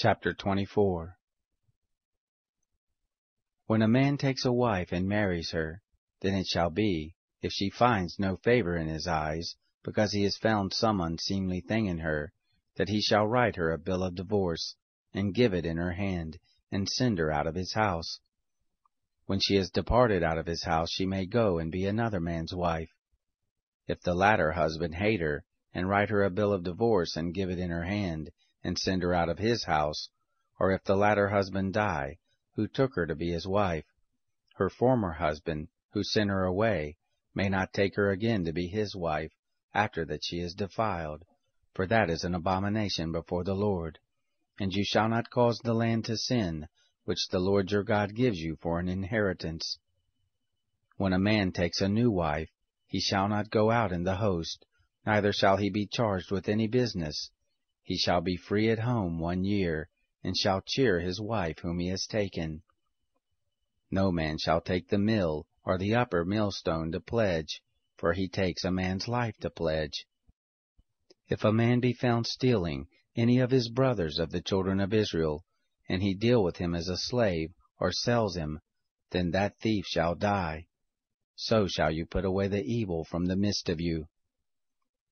Chapter 24. When a man takes a wife and marries her, then it shall be, if she finds no favor in his eyes, because he has found some unseemly thing in her, that he shall write her a bill of divorce, and give it in her hand, and send her out of his house. When she has departed out of his house, she may go and be another man's wife. If the latter husband hate her, and write her a bill of divorce, and give it in her hand, and send her out of his house, or if the latter husband die, who took her to be his wife, her former husband, who sent her away, may not take her again to be his wife, after that she is defiled, for that is an abomination before the Lord. And you shall not cause the land to sin, which the Lord your God gives you for an inheritance. When a man takes a new wife, he shall not go out in the host, neither shall he be charged with any business. He shall be free at home 1 year, and shall cheer his wife whom he has taken. No man shall take the mill or the upper millstone to pledge, for he takes a man's life to pledge. If a man be found stealing any of his brothers of the children of Israel, and he deal with him as a slave, or sells him, then that thief shall die. So shall you put away the evil from the midst of you.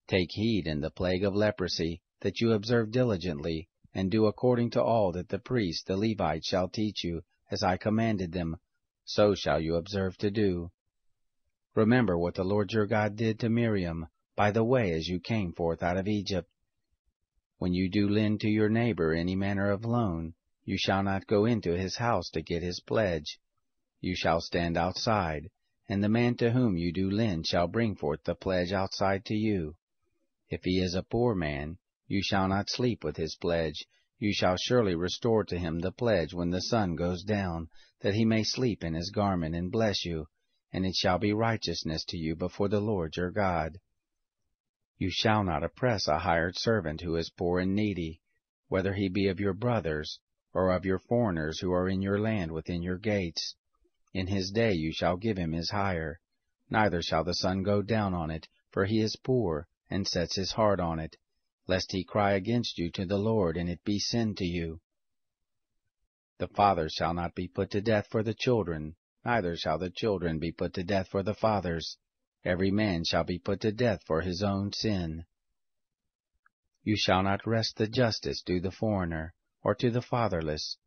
Take heed in the plague of leprosy, that you observe diligently, and do according to all that the priests the Levites shall teach you, as I commanded them, so shall you observe to do. Remember what the Lord your God did to Miriam, by the way as you came forth out of Egypt. When you do lend to your neighbor any manner of loan, you shall not go into his house to get his pledge. You shall stand outside, and the man to whom you do lend shall bring forth the pledge outside to you. If he is a poor man, you shall not sleep with his pledge. You shall surely restore to him the pledge when the sun goes down, that he may sleep in his garment and bless you, and it shall be righteousness to you before the Lord your God. You shall not oppress a hired servant who is poor and needy, whether he be of your brothers, or of your foreigners who are in your land within your gates. In his day you shall give him his hire, neither shall the sun go down on it, for he is poor, and sets his heart on it, lest he cry against you to the Lord, and it be sin to you. The fathers shall not be put to death for the children, neither shall the children be put to death for the fathers. Every man shall be put to death for his own sin. You shall not wrest the justice to the foreigner, or to the fatherless,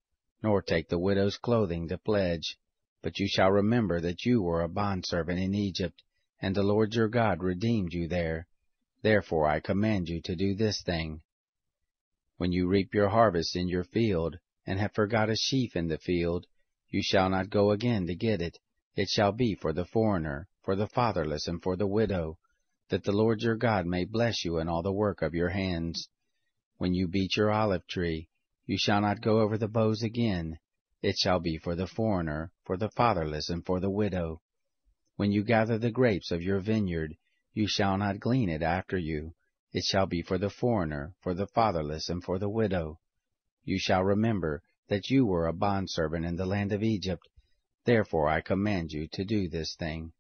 nor take the widow's clothing to pledge, but you shall remember that you were a bondservant in Egypt, and the Lord your God redeemed you there. Therefore I command you to do this thing. When you reap your harvest in your field, and have forgot a sheaf in the field, you shall not go again to get it. It shall be for the foreigner, for the fatherless, and for the widow, that the Lord your God may bless you in all the work of your hands. When you beat your olive tree, you shall not go over the boughs again. It shall be for the foreigner, for the fatherless, and for the widow. When you gather the grapes of your vineyard, you shall not glean it after you. It shall be for the foreigner, for the fatherless, and for the widow. You shall remember that you were a bondservant in the land of Egypt. Therefore I command you to do this thing.